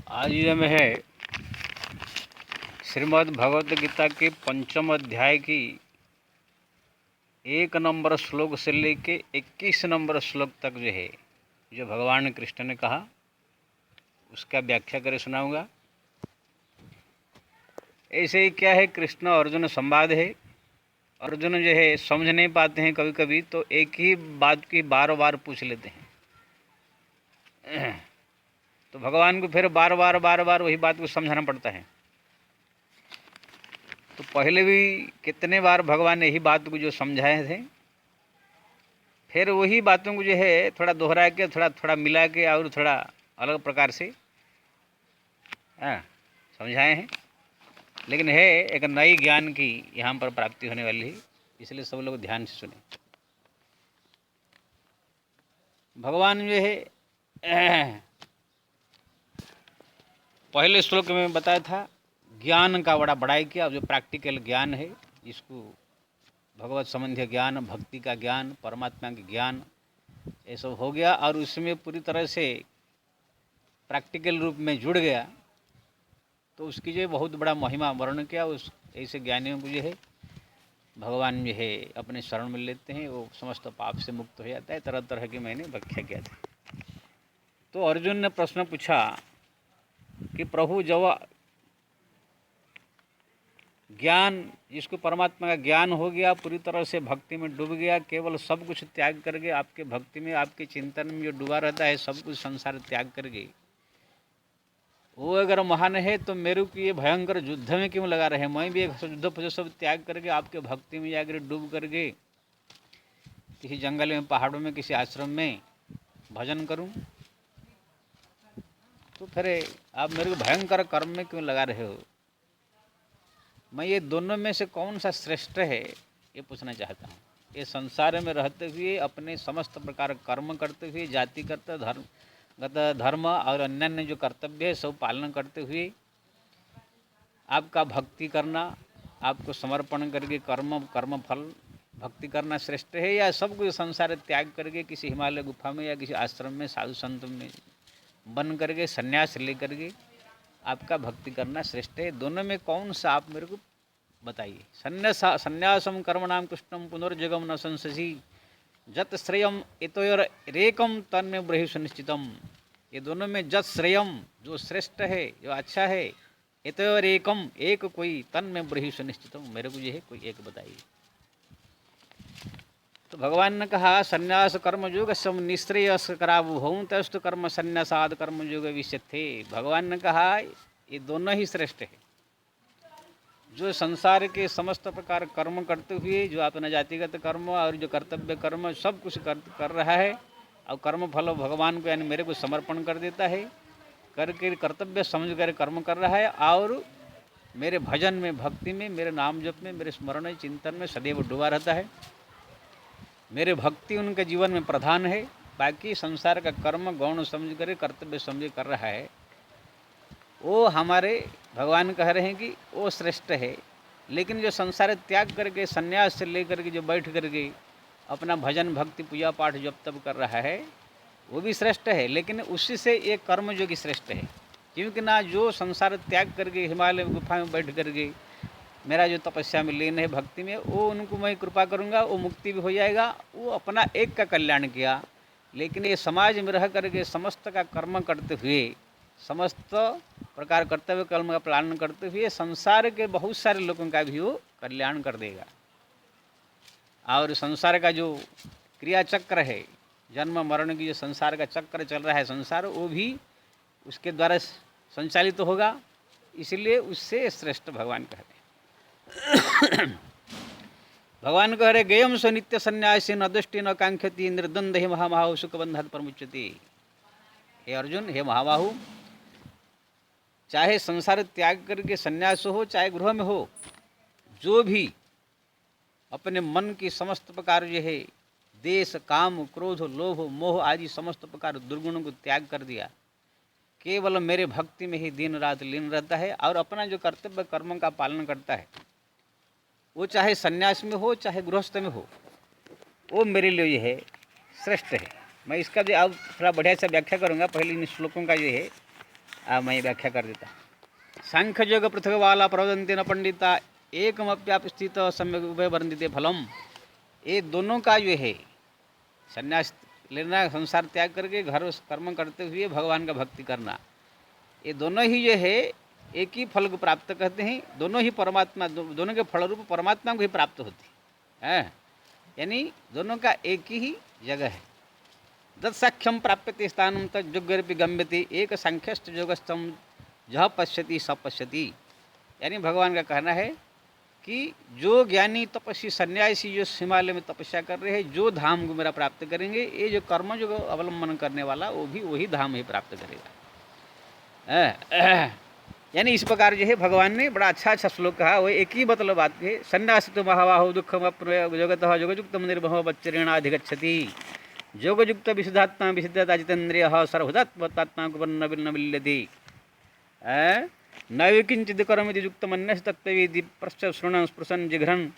आज ये में है श्रीमद् भगवद गीता के पंचम अध्याय की 1 नंबर श्लोक से लेके 21 नंबर श्लोक तक जो है जो भगवान कृष्ण ने कहा उसका व्याख्या कर सुनाऊंगा। ऐसे ही क्या है, कृष्ण और अर्जुन संवाद है। अर्जुन जो है समझ नहीं पाते हैं, कभी कभी तो एक ही बात की बार बार पूछ लेते हैं, तो भगवान को फिर बार बार वही बात को समझाना पड़ता है। तो पहले भी कितने बार भगवान ने यही बात को जो समझाए थे, फिर वही बातों को जो है थोड़ा दोहरा के थोड़ा मिला के और थोड़ा अलग प्रकार से समझाए हैं। लेकिन है एक नई ज्ञान की यहाँ पर प्राप्ति होने वाली है, इसलिए सब लोग ध्यान से सुने। भगवान जो है पहले श्लोक में बताया था ज्ञान का बड़ा बड़ाई किया। अब जो प्रैक्टिकल ज्ञान है, इसको भगवत संबंधी ज्ञान, भक्ति का ज्ञान, परमात्मा के ज्ञान, ये सब हो गया और उसमें पूरी तरह से प्रैक्टिकल रूप में जुड़ गया, तो उसकी जो बहुत बड़ा महिमा वर्णन किया। उस ऐसे ज्ञानियों को जो है भगवान जो है अपने शरण में लेते हैं, वो समस्त पाप से मुक्त हो जाता है। तरह तरह की मैंने व्याख्या किया था। तो अर्जुन ने प्रश्न पूछा कि प्रभु जब ज्ञान, जिसको परमात्मा का ज्ञान हो गया, पूरी तरह से भक्ति में डूब गया, केवल सब कुछ त्याग करके आपके भक्ति में, आपके चिंतन में जो डूबा रहता है, सब कुछ संसार त्याग करके वो अगर महान है, तो मेरे को ये भयंकर युद्ध में क्यों लगा रहे? मैं भी एक युद्ध सब त्याग करके आपके भक्ति में जाकर डूब करके किसी जंगल में, पहाड़ों में, किसी आश्रम में भजन करूं, तो फिर आप मेरे को भयंकर कर्म में क्यों लगा रहे हो? मैं ये दोनों में से कौन सा श्रेष्ठ है, ये पूछना चाहता हूँ। ये संसार में रहते हुए अपने समस्त प्रकार कर्म करते हुए, जाति करते धर्म और अन्य जो कर्तव्य है सब पालन करते हुए आपका भक्ति करना, आपको समर्पण करके कर्म फल भक्ति करना श्रेष्ठ है, या सब कुछ संसार त्याग करके किसी हिमालय गुफा में या किसी आश्रम में साधु संत में बन करके संन्यास ले करके आपका भक्ति करना श्रेष्ठ है? दोनों में कौन सा आप मेरे को बताइए। संन्यासम कर्मणाम कृष्णम पुनर्जगम न संससी जत श्रेयम इतोरेकम तन्मे ब्रहि सुनिश्चितम। ये दोनों में जत श्रेयम, जो श्रेष्ठ है, जो अच्छा है, इतोरेकम, एक कोई, तन्मे ब्रहि सुनिश्चितम, मेरे को ये है कोई एक बताइए। तो भगवान ने कहा संन्यास कर्म योग सम निश्रेयस करावु हूँ तस्तु कर्म संन्यासाद कर्म योग विषय। भगवान ने कहा ये दोनों ही श्रेष्ठ है। जो संसार के समस्त प्रकार कर्म करते हुए, जो अपना जातिगत कर्म और जो कर्तव्य कर्म सब कुछ कर रहा है, और कर्म फल भगवान को यानी मेरे को समर्पण कर देता है, करके कर्तव्य समझ कर कर्म कर रहा है, और मेरे भजन में, भक्ति में, मेरे नाम जप में, मेरे स्मरण चिंतन में सदैव डूबा रहता है। मेरे भक्ति उनके जीवन में प्रधान है, बाकी संसार का कर्म गौण समझ कर, कर्तव्य समझ कर रहा है, वो हमारे भगवान कह रहे हैं कि वो श्रेष्ठ है। लेकिन जो संसार त्याग करके संन्यास से लेकर के जो बैठ करके अपना भजन भक्ति पूजा पाठ जब तब कर रहा है, वो भी श्रेष्ठ है, लेकिन उसी से एक कर्म जो कि श्रेष्ठ है। क्योंकि ना जो संसार त्याग करके हिमालय गुफा में बैठ करके मेरा जो तपस्या में लीन है भक्ति में, वो उनको मैं कृपा करूँगा, वो मुक्ति भी हो जाएगा, वो अपना एक का कल्याण किया। लेकिन ये समाज में रह करके समस्त का कर्म करते हुए, समस्त प्रकार कर्तव्य कर्म का पालन करते हुए संसार के बहुत सारे लोगों का भी वो कल्याण कर देगा। और संसार का जो क्रिया चक्र है, जन्म मरण की जो संसार का चक्र चल रहा है संसार, वो भी उसके द्वारा संचालित होगा। इसलिए उससे श्रेष्ठ भगवान कहते हैं। भगवान कह रहे गयम स्व नित्य संन्यासी न दृष्टि न कांक्षति निर्द्वंद ही महाबाहु सुखबंधन परमुच्यते। हे अर्जुन, हे महाबाहु, चाहे संसार त्याग करके संन्यास हो, चाहे गृह में हो, जो भी अपने मन की समस्त प्रकार जो है देश, काम, क्रोध, लोभ, मोह आदि समस्त प्रकार दुर्गुणों को त्याग कर दिया, केवल मेरे भक्ति में ही दिन रात लीन रहता है और अपना जो कर्तव्य कर्म का पालन करता है, वो चाहे संन्यास में हो चाहे गृहस्थ में हो, वो मेरे लिए ये है श्रेष्ठ है। मैं इसका भी अब थोड़ा बढ़िया से व्याख्या करूँगा। पहले इन श्लोकों का जो है मैं व्याख्या कर देता। सांख्य योग पृथक वाला प्रवदंते न पंडिता एकमप्याप स्थित सम्यक उभय वर्णिते फलम। ये दोनों का जो है संन्यास लेना, संसार त्याग करके घर कर्म करते हुए भगवान का भक्ति करना, ये दोनों ही जो है एक ही फल को प्राप्त करते हैं। दोनों ही परमात्मा, दोनों के फल रूप परमात्मा को ही प्राप्त होती है। यानी दोनों का एक ही जगह है। दत्साख्यम प्राप्यते स्थानम तज्जुग्गरपि गम्यते एक सांख्यस्त योगस्थम जह पश्यति स पश्यति। यानी भगवान का कहना है कि जो ज्ञानी तपस्वी सन्यासी जो हिमालय में तपस्या कर रहे हैं, जो धाम को मेरा प्राप्त करेंगे, ये जो कर्म जो अवलंबन करने वाला वो भी वही धाम ही प्राप्त करेगा। यानी इस प्रकार जो है भगवान ने बड़ा अच्छा श्लोक कहा। वो एक ही मतलब बात है, सन्यासी तो महाबाहो दुखम जगत योगयुक्त निर्भव बच्चरेणाधिगच्छति योगयुक्त विशुद्धात्मा विशुद्धता जितेन्द्रिय सर्वहुदात्मत्मा कुपन्न मिल्यति नैव किंचिद कर्मति युक्तमन्यस तत्त्ववेदि प्रश्च श्रृणन स्पृशन जिघ्रन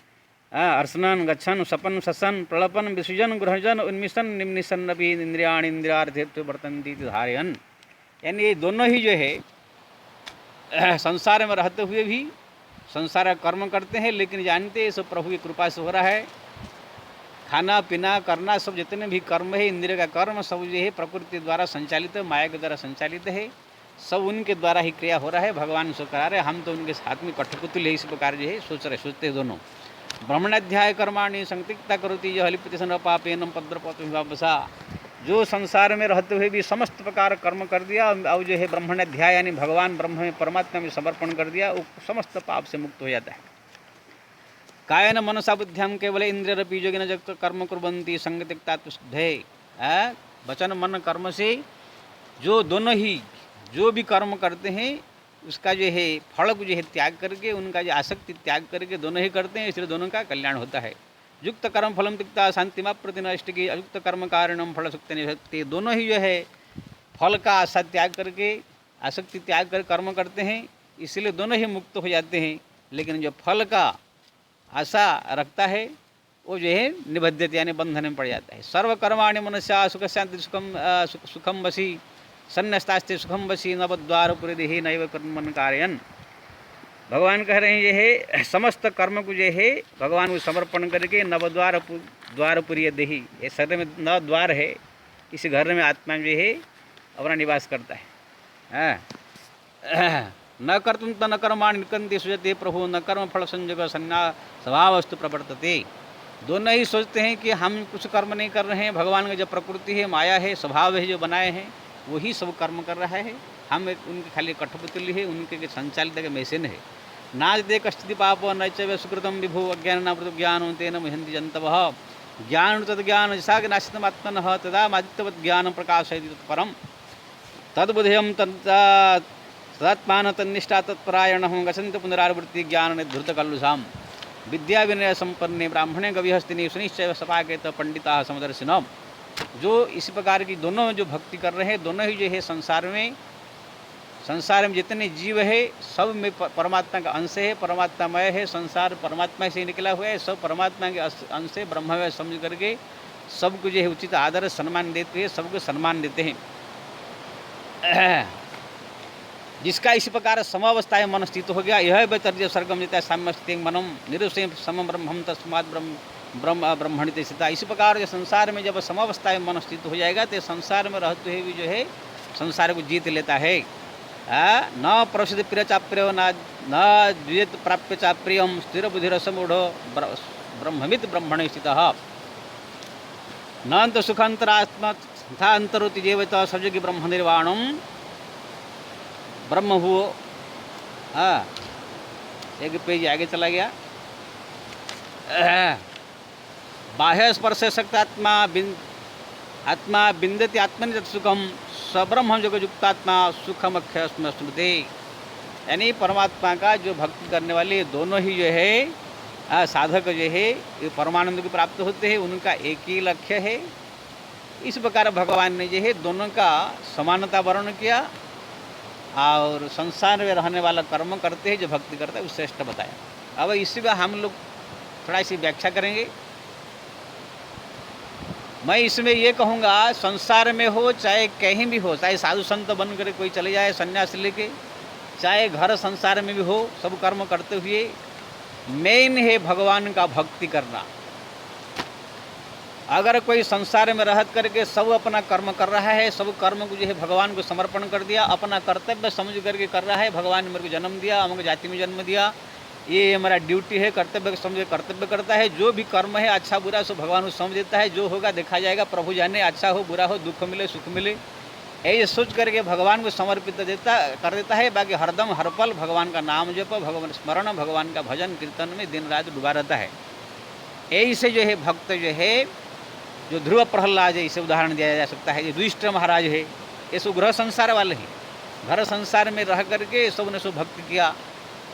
अर्शनन गच्छन सपन ससन प्रलपन विसृजन गृहजन उन्मिशन निम्निशन अपि इंद्रियाणि इंद्रियार्थेत्व वर्तन्ति धारयन। यानी ये दोनों ही जो है संसार में रहते हुए भी संसार कर्म करते हैं, लेकिन जानते हैं सब प्रभु की कृपा से हो रहा है। खाना पीना करना सब जितने भी कर्म है, इंद्रिय का कर्म सब जो है प्रकृति द्वारा संचालित है, माया के द्वारा संचालित है, सब उनके द्वारा ही क्रिया हो रहा है। भगवान सो करा रहे, हम तो उनके साथ में कठपुतल है। इस प्रकार जो है सोचते दोनों। ब्रह्मणाध्याय कर्माणि संतिक्ता करोति जो हलिपति सन पापेनम पद्रपसा। जो संसार में रहते हुए भी समस्त प्रकार कर्म कर दिया और जो है ब्रह्मणाध्याय यानी भगवान ब्रह्म में परमात्मा में समर्पण कर दिया, वो समस्त पाप से मुक्त हो जाता है। कायन मनसा बुद्ध्याम केवल इंद्रियरपि योगिन जगत कर्म कुर्वन्ति संगतिक्ता तुष्धे। वचन मन कर्म से जो दोनों ही जो भी कर्म करते हैं उसका जो है फल को जो है त्याग करके, उनका जो आसक्ति त्याग करके दोनों ही करते हैं, इसलिए दोनों का कल्याण होता है। युक्त कर्म फलम तिक्ता शांतिमा प्रतिनष्ट की अयुक्त कर्म कारणम फल सुक्त निषक्ति। दोनों ही जो है फल का आशा त्याग करके, आसक्ति त्याग कर कर्म करते हैं, इसलिए दोनों ही मुक्त हो जाते हैं। लेकिन जो फल का आशा रखता है वो जो है निबद्धते यानी बंधन में पड़ जाता है। सर्वकर्माणि मनुष्य सुख शांति सुखम वसी सन्नस्तास्ते सुखम वसी नवद्वारपुरी देहि नैव कर्मन कारयन। भगवान कह रहे हैं ये है समस्त कर्म को जो है भगवान को समर्पण करके नवद्वारपुरी देहि, ये शरीर में 9 द्वार है, इस घर में आत्मा जो है अपना निवास करता है। न कर्तुम न कर्माणि निकंति सुजते प्रभु न कर्म फल संयोग संन्यास स्वभावस्तु प्रवर्तते। दोनों ही सोचते हैं कि हम कुछ कर्म नहीं कर रहे हैं, भगवान का जो प्रकृति है, माया है, स्वभाव है, जो बनाए हैं वही सब कर्म कर रहा है। हम एक उनके खाली कठपुतली है, उनके संचालित के मैसेन है। नाच दे कष्टि पाप न च सुकृतम विभु अज्ञान ज्ञान तेन मुहंति जंतव ज्ञान तद्ज्ञान जसा नाशितम आत्मनः तदा मादित्यवत् ज्ञान प्रकाशयति तत्परम तद्बुद्धेयम तदात्मान तन्निष्ठा तत्परायणः गच्छन्त पुनरावृत्ति ज्ञान निर्धृत कल्लुषाम विद्या विनय संपन्ने ब्राह्मणे गविहस्तिनि सुनिश्चय सपाकेत पंडिता समदर्शिनम। जो इस प्रकार की दोनों जो भक्ति कर रहे हैं, दोनों ही जो है संसार में जितने जीव है सब में परमात्मा का अंश है, परमात्मामय है। संसार परमात्मा से निकला हुआ है, सब परमात्मा के अंश है, ब्रह्ममय समझ करके सबको जो है उचित आदर सम्मान देते हैं, सबको सम्मान देते हैं। जिसका इसी प्रकार समावस्था मन स्थित हो गया, यह वैतर्य सर्गम जिता साम्य स्थित मनम निरुषे सम ब्रह्म तस्मात् ब्रह्मणित स्थिता। इसी प्रकार जो संसार में जब समावस्था में मन स्थित हो जाएगा तो संसार में रहते हुए भी जो है संसार को जीत लेता है। न प्रसिद्ध प्रिय चाप्रिय न द्वित प्राप्य चाप्रियम स्थिर बुद्धिर समूढ़ ब्रह्ममित ब्रह्मण स्थित न तो सुखांतरात्मा था अंतरोति जीवित सजगी ब्रह्म निर्वाणम ब्रह्म हुओ। एक पेज आगे चला गया। बाह्य स्पर्श शक्त आत्मा बिंदति आत्मनि तत्सुखम सब्रह्म जोगयुक्तात्मा सुखम अख्य स्मृति। यानी परमात्मा का जो भक्ति करने वाले दोनों ही जो है साधक जो है ये परमानंद को प्राप्त होते हैं, उनका एक ही लक्ष्य है। इस प्रकार भगवान ने जो है दोनों का समानता वर्णन किया और संसार में रहने वाला कर्म करते हैं, जो भक्ति करता है वो श्रेष्ठ बताया। अब इसी में हम लोग थोड़ा सी व्याख्या करेंगे। मैं इसमें ये कहूँगा, संसार में हो चाहे कहीं भी हो, चाहे साधु संत बन कर कोई चले जाए सन्यास लेके, चाहे घर संसार में भी हो, सब कर्म करते हुए मेन है भगवान का भक्ति करना। अगर कोई संसार में रह करके सब अपना कर्म कर रहा है, सब कर्म को जो है भगवान को समर्पण कर दिया, अपना कर्तव्य समझ करके कर रहा है, भगवान ने मेरे को जन्म दिया, हमको जाति में जन्म दिया, ये हमारा ड्यूटी है, कर्तव्य समझ कर्तव्य करता है, जो भी कर्म है अच्छा बुरा सो भगवान को समझ देता है, जो होगा देखा जाएगा, प्रभु जाने, अच्छा हो बुरा हो, दुख मिले सुख मिले, ये सोच करके भगवान को समर्पित कर देता है। बाकी हरदम हर पल भगवान का नाम जप, भगवान स्मरण, भगवान का भजन कीर्तन में दिन रात डूबा रहता है। यही से जो है भक्त जो है, जो ध्रुव प्रहलाद है, इसे उदाहरण दिया जा सकता है। जो युधिष्ठिर महाराज है, ये सब गृह संसार वाले हैं, घर संसार में रह करके सब ने सब भक्ति किया।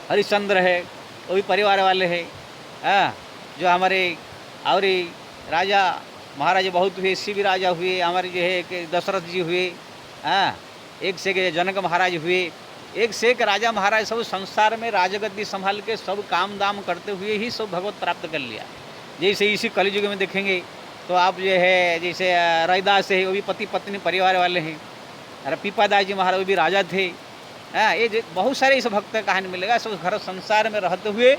हरिश्चंद्र है, वो भी परिवार वाले हैं। जो हमारे और राजा महाराजा बहुत हुए, शिव राजा हुए, हमारे जो है कि दशरथ जी हुए, एक से एक जनक महाराज हुए, एक से एक राजा महाराज, सब संसार में राजगद्दी संभाल के सब काम दाम करते हुए ही सब भगवत प्राप्त कर लिया। जैसे इसी कलियुग में देखेंगे तो आप जो है, जैसे रैदास है, वो भी पति पत्नी परिवार वाले हैं। अरे पीपादास जी महाराज वो भी राजा थे। ये बहुत सारे इस भक्त का कहानी मिलेगा। सब घर संसार में रहते हुए,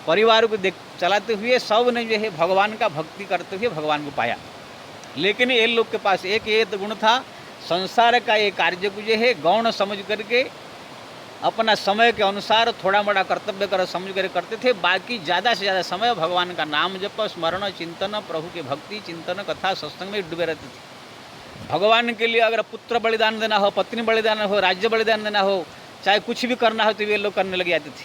परिवार को चलाते हुए, सब ने जो है भगवान का भक्ति करते हुए भगवान को पाया। लेकिन ये लोग के पास एक ये तो गुण था, संसार का ये कार्य को जो है गौण समझ करके अपना समय के अनुसार थोड़ा मोड़ा कर्तव्य कर समझ कर करते थे। बाकी ज़्यादा से ज़्यादा समय भगवान का नाम जप, स्मरण, चिंतन, प्रभु के भक्ति चिंतन, कथा सत्संग में डूबे रहते थे। भगवान के लिए अगर पुत्र बलिदान देना हो, पत्नी बलिदान हो, राज्य बलिदान देना हो, चाहे कुछ भी करना हो, तो ये लोग करने लग जाते थे।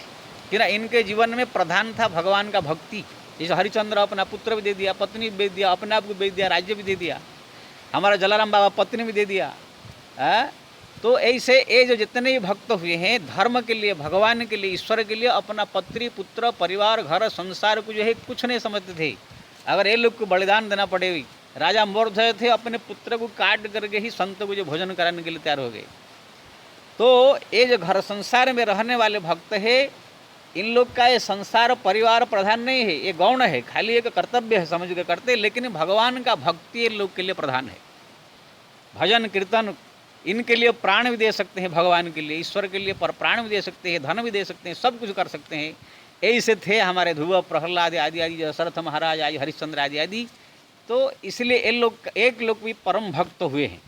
कि ना, इनके जीवन में प्रधान था भगवान का भक्ति। जैसे हरिश्चंद्र अपना पुत्र भी दे दिया, पत्नी भी दे दिया, अपने आप को बेच दिया, राज्य भी दे दिया। हमारा जलाराम बाबा पत्नी भी दे दिया। तो ऐसे ये जो जितने भी भक्त हुए हैं, धर्म के लिए, भगवान के लिए, ईश्वर के लिए अपना पत्नी पुत्र परिवार घर संसार को जो है कुछ नहीं समझते थे। अगर ये लोग को बलिदान देना पड़े, राजा मोर्ध थे, अपने पुत्र को काट करके ही संत को जो भोजन कराने के लिए तैयार हो गए। तो ये जो घर संसार में रहने वाले भक्त है, इन लोग का ये संसार परिवार प्रधान नहीं है, ये गौण है, खाली एक कर्तव्य है समझ के करते। लेकिन भगवान का भक्ति ये लोग के लिए प्रधान है। भजन कीर्तन इनके लिए प्राण भी दे सकते हैं, भगवान के लिए, ईश्वर के लिए पर प्राण भी दे सकते हैं, धन भी दे सकते हैं, सब कुछ कर सकते हैं। ऐसे थे हमारे ध्रुव प्रहलाद आदि आदि, दशरथ महाराज आदि, हरिश्चंद्र आदि आदि। तो इसलिए ये लोग, एक लोग भी परम भक्त हुए हैं।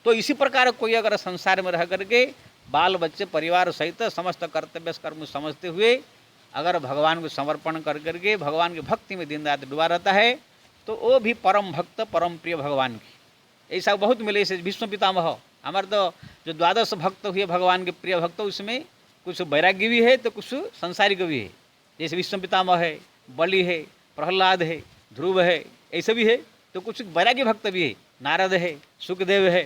तो इसी प्रकार कोई अगर संसार में रह करके बाल बच्चे परिवार सहित समस्त कर्तव्य कर्म समझते हुए अगर भगवान को समर्पण कर करके भगवान की भक्ति में दिन रात डूबा रहता है, तो वो भी परम भक्त, परम प्रिय भगवान की। ऐसा बहुत मिले। इसे विष्णु पितामह हमारे तो जो 12 भक्त हुए भगवान के प्रिय भक्त, उसमें कुछ वैराग्य भी है तो कुछ संसारिक भी है। जैसे विष्णु पितामह है, बलि है, प्रहलाद है, ध्रुव है, ऐसे भी है। तो कुछ वैराग्य भक्त भी है, नारद है, सुखदेव है,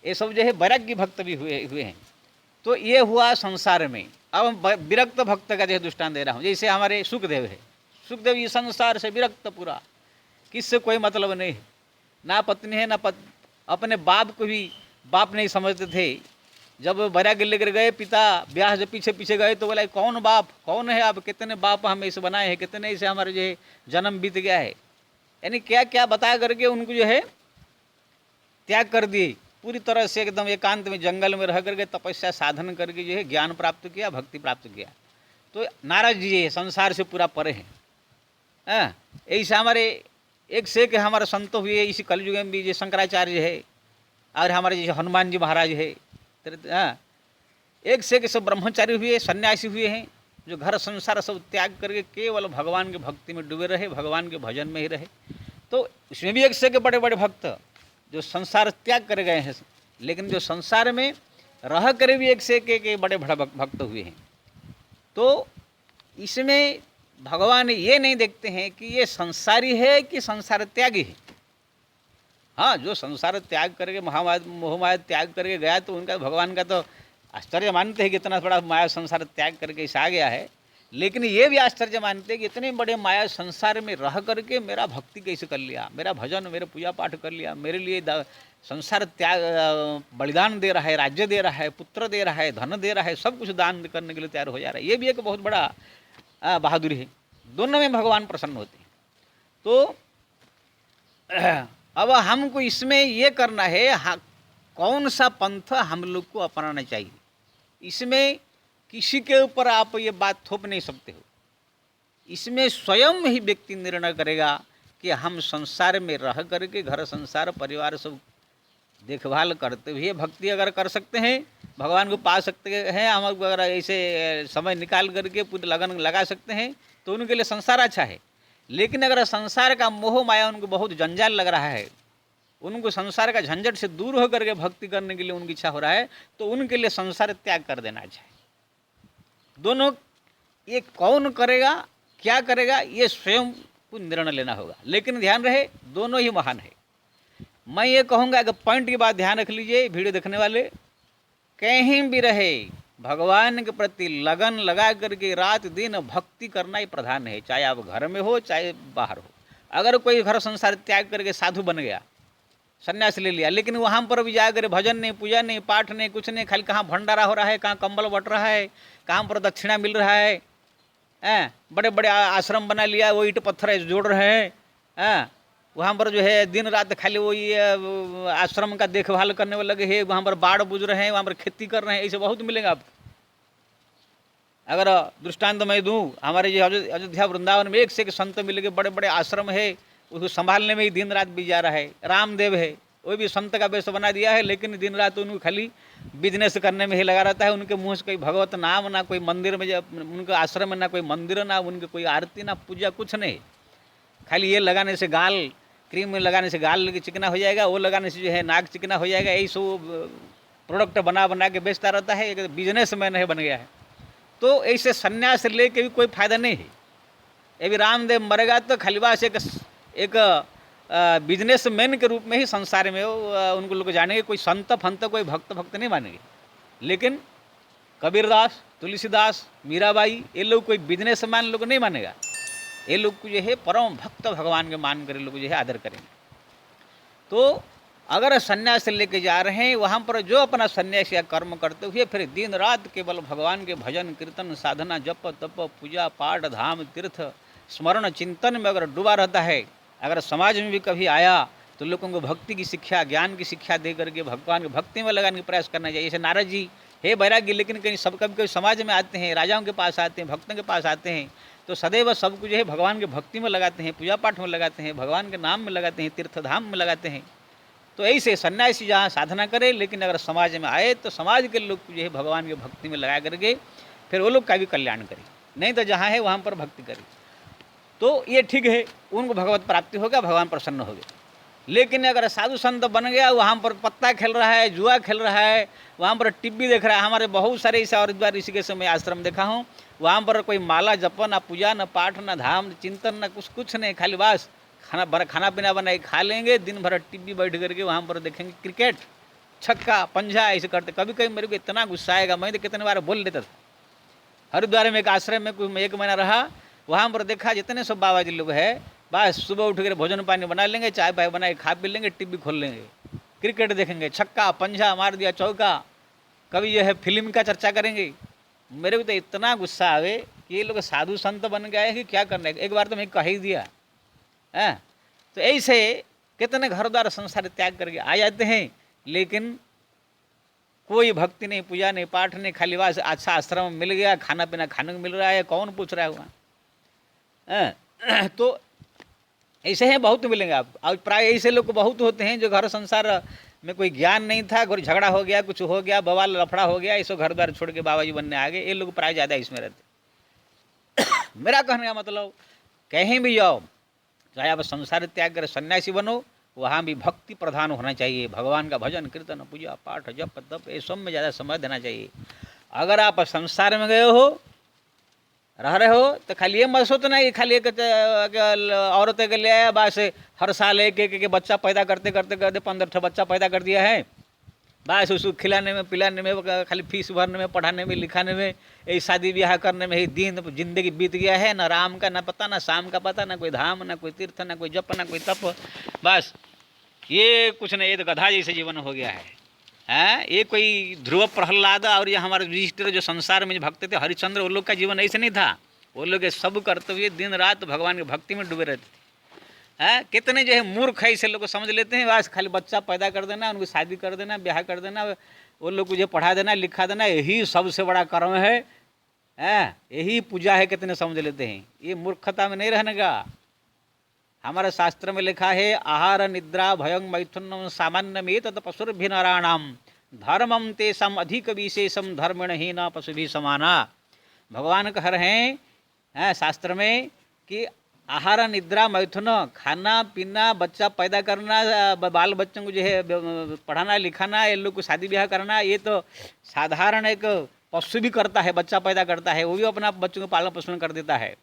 ये सब जो है वैराग्य भक्त भी हुए हैं। तो ये हुआ संसार में। अब विरक्त भक्त का जो दृष्टांत दे रहा हूँ। जैसे हमारे सुखदेव है, सुखदेव ये संसार से विरक्त, पूरा किससे कोई मतलब नहीं है, ना पत्नी है ना अपने बाप को भी बाप नहीं समझते थे। जब वैराग्य लेकर गए, पिता ब्याह जब पीछे पीछे गए तो बोला कौन बाप, कौन है आप, कितने बाप हम ऐसे बनाए हैं, कितने ऐसे हमारे जो है जन्म बीत गया है। यानी क्या क्या बता करके उनको जो है त्याग कर दिए। पूरी तरह से एकदम एकांत में जंगल में रह करके तपस्या साधन करके जो है ज्ञान प्राप्त किया, भक्ति प्राप्त किया। तो नारद जी संसार से पूरा परे हैं। ऐसे हमारे एक से एक हमारे संत हुए इसी कलयुग में भी, जो शंकराचार्य है और हमारे जैसे हनुमान जी महाराज है। एक से एक सब ब्रह्मचारी हुए, सन्यासी हुए हैं, जो घर संसार सब त्याग करके केवल भगवान की भक्ति में डूबे रहे, भगवान के भजन में ही रहे। तो इसमें भी एक से एक बड़े बड़े भक्त जो संसार त्याग कर गए हैं, लेकिन जो संसार में रह कर भी एक से एक बड़े बड़े भक्त हुए हैं। तो इसमें भगवान ये नहीं देखते हैं कि ये संसारी है कि संसार त्यागी है। हाँ, जो संसार त्याग करके मोहमाया त्याग करके गया, तो उनका भगवान का तो आश्चर्य मानते हैं कि इतना बड़ा माया संसार त्याग करके इसे आ गया है। लेकिन ये भी आश्चर्य मानते हैं कि इतने बड़े माया संसार में रह करके मेरा भक्ति कैसे कर लिया, मेरा भजन, मेरे पूजा पाठ कर लिया, मेरे लिए संसार त्याग बलिदान दे रहा है, राज्य दे रहा है, पुत्र दे रहा है, धन दे रहा है, सब कुछ दान करने के लिए तैयार हो जा रहा है। ये भी एक बहुत बड़ा बहादुरी है। दोनों में भगवान प्रसन्न होते हैं। तो अब हमको इसमें ये करना है, कौन सा पंथ हम लोग को अपनाना चाहिए। इसमें किसी के ऊपर आप ये बात थोप नहीं सकते हो। इसमें स्वयं ही व्यक्ति निर्णय करेगा कि हम संसार में रह करके घर संसार परिवार सब देखभाल करते हुए भक्ति अगर कर सकते हैं, भगवान को पा सकते हैं, हम अगर ऐसे समय निकाल करके पूरी लगन लगा सकते हैं तो उनके लिए संसार अच्छा है। लेकिन अगर संसार का मोह माया उनको बहुत जंजाल लग रहा है, उनको संसार का झंझट से दूर होकर के भक्ति करने के लिए उनकी इच्छा हो रहा है, तो उनके लिए संसार त्याग कर देना चाहिए। दोनों ये कौन करेगा क्या करेगा ये स्वयं को निर्णय लेना होगा। लेकिन ध्यान रहे दोनों ही महान है। मैं ये कहूँगा, एक पॉइंट की बात ध्यान रख लीजिए वीडियो देखने वाले, कहीं भी रहे भगवान के प्रति लगन लगा करके रात दिन भक्ति करना ही प्रधान है, चाहे आप घर में हो चाहे बाहर हो। अगर कोई घर संसार त्याग करके साधु बन गया, सन्यास ले लिया, लेकिन वहाँ पर भी जाकर भजन नहीं, पूजा नहीं, पाठ नहीं, कुछ नहीं, खाली कहाँ भंडारा हो रहा है, कहाँ कंबल बट रहा है, कहाँ पर दक्षिणा मिल रहा है, बड़े बड़े आश्रम बना लिया, वो ईंट पत्थर जोड़ रहे हैं, वहाँ पर जो है दिन रात खाली वो ये आश्रम का देखभाल करने वाले लगे हैं, वहाँ पर बाढ़ बुझ रहे हैं, वहाँ पर खेती कर रहे हैं, ऐसे बहुत मिलेगा आपको। अगर दृष्टांत मैं दूँ, हमारे ये अयोध्या वृंदावन में एक से एक संत मिल के बड़े बड़े आश्रम है, उसको संभालने में ही दिन रात बीत जा रहा है। रामदेव है, वो भी संत का वेश बना दिया है, लेकिन दिन रात उनको खाली बिजनेस करने में ही लगा रहता है। उनके मुँह से कोई भगवत नाम ना, कोई मंदिर में उनके आश्रम में ना कोई मंदिर, ना उनके कोई आरती ना पूजा, कुछ नहीं। खाली ये लगाने से गाल, क्रीम लगाने से गाल चिकना हो जाएगा, वो लगाने से जो है नाक चिकना हो जाएगा, यही सब प्रोडक्ट बना बना के बेचता रहता है, एक बिजनेस मैन है बन गया है। तो ऐसे सन्यास ले के भी कोई फायदा नहीं है। ये भी रामदेव मरेगा तो खाली बस एक बिजनेस मैन के रूप में ही संसार में उनको लोग जानेंगे, कोई संत फंत कोई भक्त नहीं मानेंगे। लेकिन कबीरदास, तुलसीदास, मीराबाई, ये लोग कोई बिजनेस मैन लोग नहीं मानेगा। ये लोग को जो है परम भक्त भगवान के मान कर लोग जो है आदर करेंगे। तो अगर सन्यास लेके जा रहे हैं, वहाँ पर जो अपना सन्यास या कर्म करते हुए फिर दिन रात केवल भगवान के भजन कीर्तन साधना जप तप पूजा पाठ धाम तीर्थ स्मरण चिंतन में अगर डूबा रहता है, अगर समाज में भी कभी आया तो लोगों को भक्ति की शिक्षा, ज्ञान की शिक्षा दे करके भगवान की भक्ति में लगाने का प्रयास करना चाहिए। जैसे नारद जी हे बैरागी, लेकिन कहीं सब कभी समाज में आते हैं, राजाओं के पास आते हैं, भक्तों के पास आते हैं, तो सदैव सब कुछ जो है भगवान के भक्ति में लगाते हैं, पूजा पाठ में लगाते हैं, भगवान के नाम में लगाते हैं, तीर्थ धाम में लगाते हैं। तो ऐसे सन्यासी जहाँ साधना करे, लेकिन अगर समाज में आए तो समाज के लोग जो है भगवान के भक्ति में लगा करके फिर वो लोग का भी कल्याण करे, नहीं तो जहाँ है वहाँ पर भक्ति करे। तो ये ठीक है, उनको भगवत प्राप्ति होगा, भगवान प्रसन्न हो गए। लेकिन अगर साधु संत बन गया, वहाँ पर पत्ता खेल रहा है, जुआ खेल रहा है, वहाँ पर टीवी देख रहा है। हमारे बहुत सारे ऐसे हरिद्वार ऋषिकेश में आश्रम देखा हूँ, वहाँ पर कोई माला जप ना पूजा ना पाठ ना धाम चिंतन ना कुछ नहीं, खाली बस खाना पीना बनाए खा लेंगे, दिन भर टीवी बैठ करके वहाँ पर देखेंगे क्रिकेट, छक्का पंजा ऐसे करते। कभी कभी मेरे को इतना गुस्सा आएगा, मैं तो कितने बार बोल देता था। हरिद्वार में एक आश्रम में कुछ 1 महीना रहा, वहाँ पर देखा जितने सब बाबा जी लोग हैं, बस सुबह उठ कर भोजन पानी बना लेंगे, चाय पाय बनाए खा पी लेंगे, टीवी खोल लेंगे, क्रिकेट देखेंगे, छक्का पंजा मार दिया चौका, कभी जो है फिल्म का चर्चा करेंगे। मेरे को तो इतना गुस्सा आवे कि ये लोग साधु संत बन गए कि क्या करना है। एक बार तो मैं कह ही दिया है। तो ऐसे कितने घर द्वार संसार त्याग करके आ जाते हैं, लेकिन कोई भक्ति नहीं, पूजा नहीं, पाठ नहीं, खाली बस अच्छा आश्रम मिल गया, खाना पीना खाने को मिल रहा है, कौन पूछ रहा है वहाँ। तो ऐसे हैं बहुत मिलेंगे आप। और प्राय ऐसे लोग बहुत होते हैं जो घर संसार में कोई ज्ञान नहीं था, कोई झगड़ा हो गया, कुछ हो गया, बवाल लफड़ा हो गया, ऐसे घर द्वार छोड़ के बाबा जी बनने आ गए। ये लोग प्राय ज़्यादा इसमें रहते। मेरा कहने का मतलब, कहीं भी जाओ, चाहे आप संसार त्याग कर सन्यासी बनो, वहाँ भी भक्ति प्रधान होना चाहिए। भगवान का भजन कीर्तन पूजा पाठ जप तप ये सब में ज़्यादा समय देना चाहिए। अगर आप संसार में गए हो, रह रहे हो, तो खाली ये मत सोचना कि खाली एक औरतें के ले आया, बस हर साल एक बच्चा पैदा करते करते 15 बच्चा पैदा कर दिया है, बस उसको खिलाने में पिलाने में, खाली फीस भरने में, पढ़ाने में, लिखाने में, यही शादी ब्याह करने में ही दिन जिंदगी बीत गया है। ना राम का ना पता, ना शाम का पता, ना कोई धाम, ना कोई तीर्थ, ना कोई जप, ना कोई तप, बस ये कुछ नहीं, ये तो गधा जैसे जीवन हो गया है। ये कोई ध्रुव प्रहलाद और ये हमारे युधिष्ठिर जो संसार में जो भक्त थे, हरिश्चंद्र, वो लोग का जीवन ऐसे नहीं था। वो लोग सब करते हुए दिन रात भगवान की भक्ति में डूबे रहते थे। है कितने जो है मूर्ख है, इसे लोग समझ लेते हैं बस खाली बच्चा पैदा कर देना, उनको शादी कर देना, ब्याह कर देना, वो लोग को जो पढ़ा देना लिखा देना, यही सबसे बड़ा कर्म है, यही पूजा है, कितने समझ लेते हैं। ये मूर्खता में नहीं रहने का। हमारे शास्त्र में लिखा है आहार निद्रा भयं मैथुनम सामान्य में तत् पशुर्भि नाराणाम धर्मम तेषम अधिक विशेषम धर्मिण ही न पशु भी समाना। भगवान कह रहे हैं शास्त्र में कि आहार निद्रा मैथुन, खाना पीना, बच्चा पैदा करना, बाल बच्चों को जो है पढ़ाना लिखाना, ये लोग को शादी ब्याह करना, ये तो साधारण एक पशु भी करता है, बच्चा पैदा करता है, वो भी अपना बच्चों को पालन पोषण कर देता है।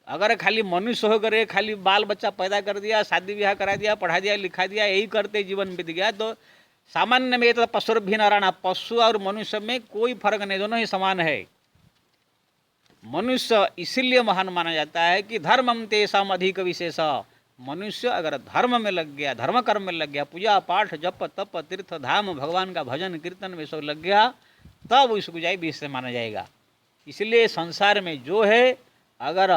अगर खाली मनुष्य होकर खाली बाल बच्चा पैदा कर दिया, शादी ब्याह करा दिया, पढ़ा दिया, लिखा दिया, यही करते जीवन बीत गया तो सामान्य में तो पशुर्भि नारायण, पशु और मनुष्य में कोई फर्क नहीं, दोनों ही समान है। मनुष्य इसीलिए महान माना जाता है कि धर्मम तेषाम अधिक विशेष। मनुष्य अगर धर्म में लग गया, धर्म कर्म में लग गया, पूजा पाठ जप तप तीर्थ धाम भगवान का भजन कीर्तन में सब लग गया, तब उसको जाए विशेष माना जाएगा। इसलिए संसार में जो है, अगर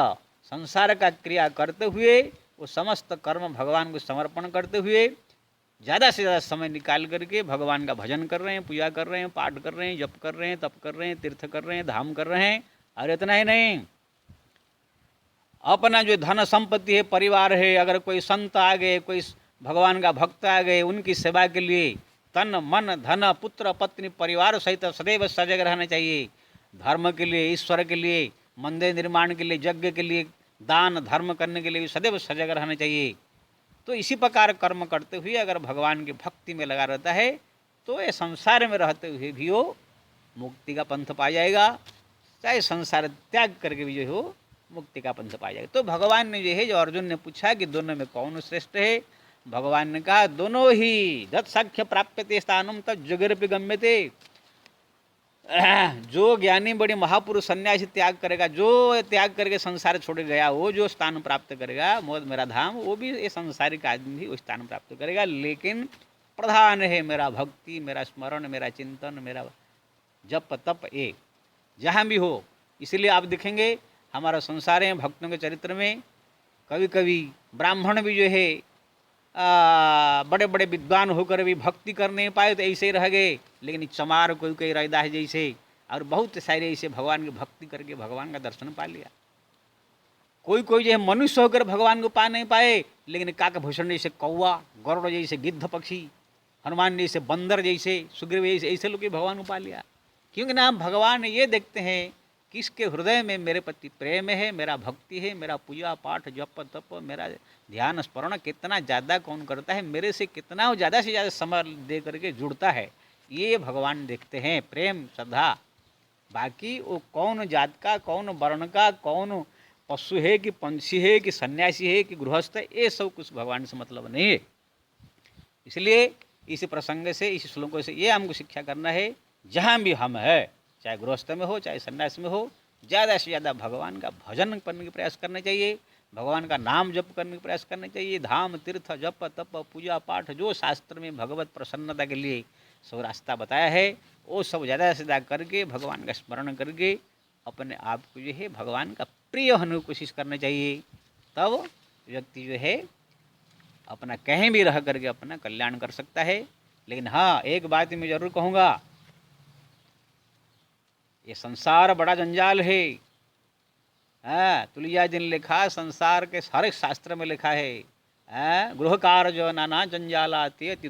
संसार का क्रिया करते हुए वो समस्त कर्म भगवान को समर्पण करते हुए ज़्यादा से ज़्यादा समय निकाल करके भगवान का भजन कर रहे हैं, पूजा कर रहे हैं, पाठ कर रहे हैं, जप कर रहे हैं, तप कर रहे हैं, तीर्थ कर रहे हैं, धाम कर रहे हैं, और इतना ही नहीं, अपना जो धन संपत्ति है, परिवार है, अगर कोई संत आ गए, कोई भगवान का भक्त आ गए, उनकी सेवा के लिए तन मन धन पुत्र पत्नी परिवार सहित सदैव सजग रहना चाहिए। धर्म के लिए, ईश्वर के लिए, मंदिर निर्माण के लिए, यज्ञ के लिए, दान धर्म करने के लिए भी सदैव सजग रहना चाहिए। तो इसी प्रकार कर्म करते हुए अगर भगवान की भक्ति में लगा रहता है तो ये संसार में रहते हुए भी वो मुक्ति का पंथ पा जाएगा, चाहे संसार त्याग करके भी जो हो मुक्ति का पंथ पा जाएगा। तो भगवान ने जो है, जो अर्जुन ने पूछा कि दोनों में कौन श्रेष्ठ है, भगवान ने कहा दोनों ही दत् साख्य प्राप्यते स्थानम तब जगरपि गम्यते। जो ज्ञानी बड़ी महापुरुष सन्यासी त्याग करेगा, जो त्याग करके संसार छोड़ गया, वो जो स्थान प्राप्त करेगा मोद मेरा धाम, वो भी ये संसारिक आदमी भी वो स्थान प्राप्त करेगा। लेकिन प्रधान है मेरा भक्ति, मेरा स्मरण, मेरा चिंतन, मेरा जप तप, ये जहाँ भी हो। इसलिए आप देखेंगे हमारा संसार है भक्तों के चरित्र में कभी कभी ब्राह्मण भी जो है बड़े बड़े विद्वान होकर भी भक्ति कर नहीं पाए तो ऐसे ही रह गए। लेकिन चमार कोई कोई रैदास जैसे और बहुत सारे ऐसे भगवान की भक्ति करके भगवान का दर्शन पा लिया। कोई कोई जो है मनुष्य होकर भगवान को पा नहीं पाए, लेकिन काकभूषण जैसे कौवा, गरुड़ जैसे गिद्ध पक्षी, हनुमान जैसे बंदर जैसे, सुग्रीव जैसे ऐसे लोग भगवान को पा लिया। क्योंकि ना भगवान ये देखते हैं कि इसके हृदय में मेरे प्रति प्रेम है, मेरा भक्ति है, मेरा पूजा पाठ जप तप, मेरा ध्यान स्मरण कितना ज़्यादा कौन करता है, मेरे से कितना वो ज़्यादा से ज़्यादा समय दे करके जुड़ता है, ये भगवान देखते हैं, प्रेम श्रद्धा। बाकी वो कौन जात का, कौन वर्ण का, कौन पशु है कि पंछी है कि सन्यासी है कि गृहस्थ है, ये सब कुछ भगवान से मतलब नहीं है। इसलिए इस प्रसंग से, इस श्लोकों से ये हमको शिक्षा करना है, जहाँ भी हम है, चाहे गृहस्थ में हो चाहे सन्यास में हो, ज़्यादा से ज़्यादा भगवान का भजन करने का प्रयास करना चाहिए, भगवान का नाम जप करने का प्रयास करना चाहिए। धाम तीर्थ जप तप पूजा पाठ जो शास्त्र में भगवत प्रसन्नता के लिए सब रास्ता बताया है, वो सब ज़्यादा से ज़्यादा करके भगवान का स्मरण करके अपने आप को जो है भगवान का प्रिय होने की कोशिश करना चाहिए। तब व्यक्ति जो है अपना कहीं भी रह करके अपना कल्याण कर सकता है। लेकिन हाँ, एक बात मैं ज़रूर कहूँगा, ये संसार बड़ा जंजाल है। तुलसिदास जी ने लिखा, संसार के हर एक शास्त्र में लिखा है, गृह कार्य नाना जंजालाते अति